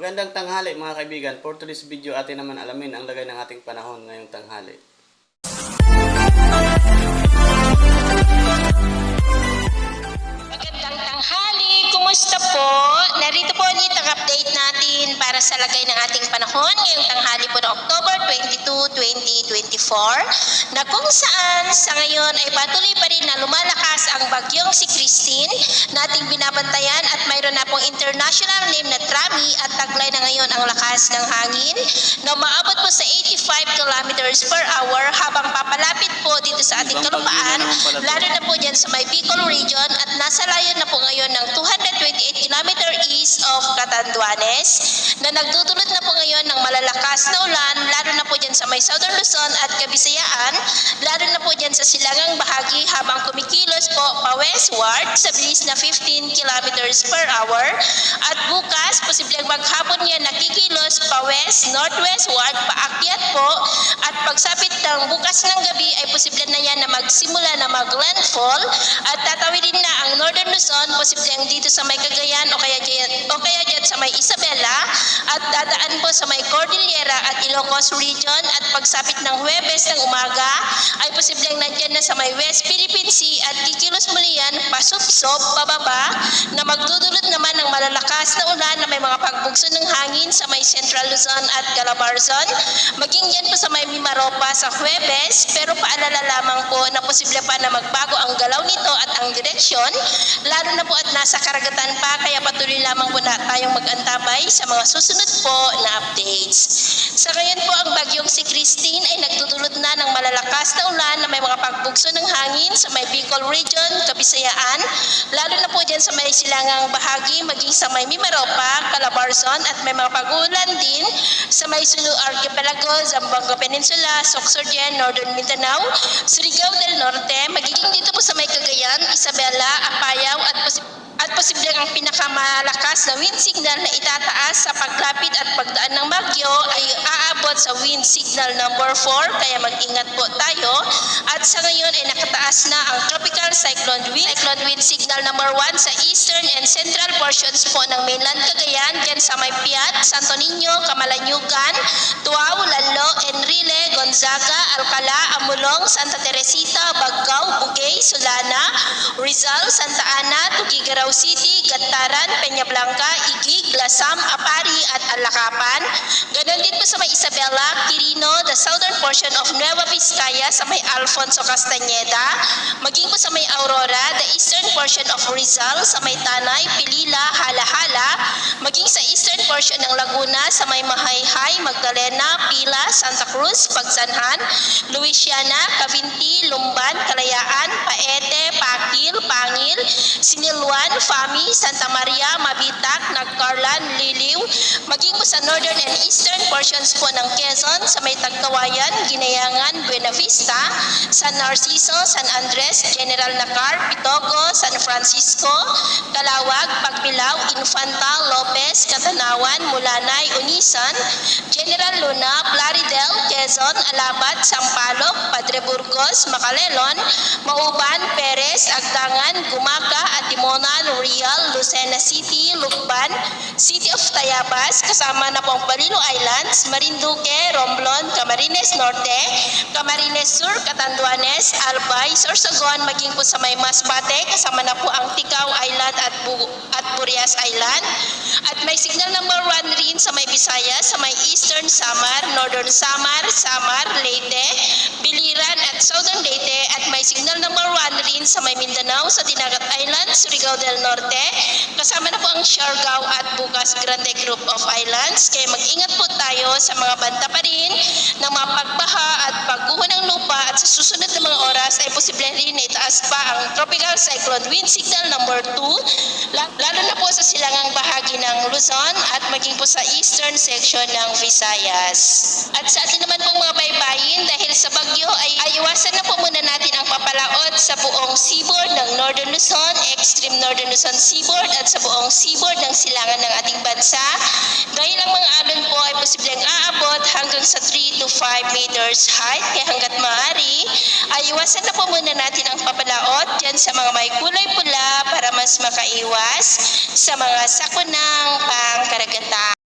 Magandang tanghali mga kaibigan. For today's video atin naman alamin ang lagay ng ating panahon ngayong tanghali. Magandang tanghali, kumusta po? Narito po ulit ang update natin para sa lagay ng ating panahon ngayong tanghali po ng October 22, 2024 na kung saan sa ngayon ay patuloy pa rin na lumalakas ang bagyong si Christine na ating binabantayan at mayroon na pong international name na Trami at taglay na ngayon ang lakas ng hangin na umaabot po sa 85 kilometers per hour habang papalapit po dito sa ating kalupaan, lalo na po dyan sa may Bicol region at nasa layo na po ngayon ng 228 km east of Catanduanes na nagdudulot na po ngayon ng malalakas na ulan, lalo na po dyan sa may Southern Luzon at Kabisayaan, lalo na po dyan sa silangang bahagi habang kumikilos po pa-westward sa bilis na 15 kilometers per hour at bukas posibleng maghapon yan nakikilos pa-west, northwestward, paakyat po at pagsapit ng bukas ng gabi ay posible na yan na magsimula na mag-landfall at tatawidin na ang Northern Luzon, posibleng dito sa may Cagayan o kaya dyan sa may Isabela at dadaan po sa may Cordillera at Ilocos region at pagsapit ng Huwebes ng umaga ay posibleng nandyan na sa may West Philippine Sea at kikilos muli yan pasupsop pababa na magdudulot naman ng malalakas na ulan na may mga pagbugso ng hangin sa may Central Luzon at Calabarzon, maging yan po sa may Mimaropa sa Huwebes, pero paalala lamang po na posible pa na magbago ang galaw nito at ang direksyon, lalo na po at nasa karagatan pa, kaya patuloy lamang po na tayong mag-antabay sa mga susunod po na updates. Sa ngayon po ang bagyong si Christine ay nagdudulot na ng malalakas na ulan na may mga pagbugso ng hangin sa may Bicol region, Kabisayaan, lalo na po dyan sa may silangang bahagi, maging sa may Mimaropa, Calabarzon at may mga pag-ulan din sa may Sulu Archipelago, Zamboanga Peninsula, Sorsogon, Northern Mindanao, Surigao del Norte, magiging dito po sa may Cagayan, Isabela, Apayao at posibleng ang pinakamalakas na wind signal na itataas sa paglapit at pagdaan ng bagyo ay aabot sa wind signal number 4, kaya mag-ingat po tayo. At sa ngayon ay nakataas na ang tropical cyclone wind signal number 1 sa eastern and central portions po ng mainland Cagayan, dyan sa may Piat, Santo Niño, Camalanyugan, Tuao, Lalo, Enrile, Gonzaga, Alcala, Amulong, Santa Teresita, Baggao, Bugay, Solana, Rizal, Santa Ana, Tugigaraw City, Gantaran, Peña Blanca, Igig, Lasam, Apari at Alakapan. Ganon din po sa may Isabela, Quirino, the southern portion of Nueva Vizcaya sa may Alfonso Castañeda, maging po sa may Aurora, the eastern portion of Rizal sa may Tanay, Pilila, Halahala, maging sa eastern portion ng Laguna sa may Mahayhay, Magdalena, Pila, Santa Cruz, Pagsanhan, Luisiana, Cavinti, Lumban, Kalayaan, Paete, Pakil, Pangil, Sinilwan, Fami, Santa Maria, Mabitak, Nagcarlan, Liliw, maging po sa northern and eastern portions po ng Quezon sa may Tagkawayan, Ginayangan, Buena Vista, San Narciso, San Andres, General Nacar, Pitogo, San Francisco, Calawag, Pagbilao, Infanta, Lopez, Catanawan, Mulanay, Unisan, General Luna, Plaridel, Quezon, Alabat, Sampaloc, Padre Burgos, Macalelon, Mauban, Perez, Agdangan, Gumaca, Atimonan, Real, Lucena City, Lukban, City of Tayabas, kasama na po ang Balilo Islands, Marinduque, Romblon, Camarines Norte, Camarines Sur, Catanduanes, Albay, Sorsogon, maging po sa may Masbate, kasama na po ang Ticao Island at Burias Island. At may signal number 1 rin sa may Visayas, sa may Eastern Samar, Northern Samar, Samar, Leyte, Biliran at Southern Leyte, at may signal number 1 rin sa may Mindanao, sa Dinagat Island, Surigao del Norte, kasama na po ang Siargao at Bukas Grande Group of Islands. Kaya mag-ingat po tayo sa mga banta pa rin ng mga pagbaha at pagguho ng lupa, at sa susunod na mga oras ay posible rin na itaas pa ang tropical cyclone wind signal number 2, lalo na po sa silangang bahagi ng Luzon at maging po sa eastern section ng Visayas. At sa atin naman pong mga baybayin, dahil sa bagyo ay iwasan na po muna natin ang papalaot sa buong seaboard ng Northern Luzon, extreme Northern Luzon seaboard at sa buong seaboard ng silangan ng ating bansa. Dahil ang mga alon po ay posibleng aabot hanggang sa 3 to 5 meters height, kaya hanggat maaari ay iwasan na po muna natin ang papalaot dyan sa mga may kulay pula para mas makaiwas sa mga sakunang pangkaragatan.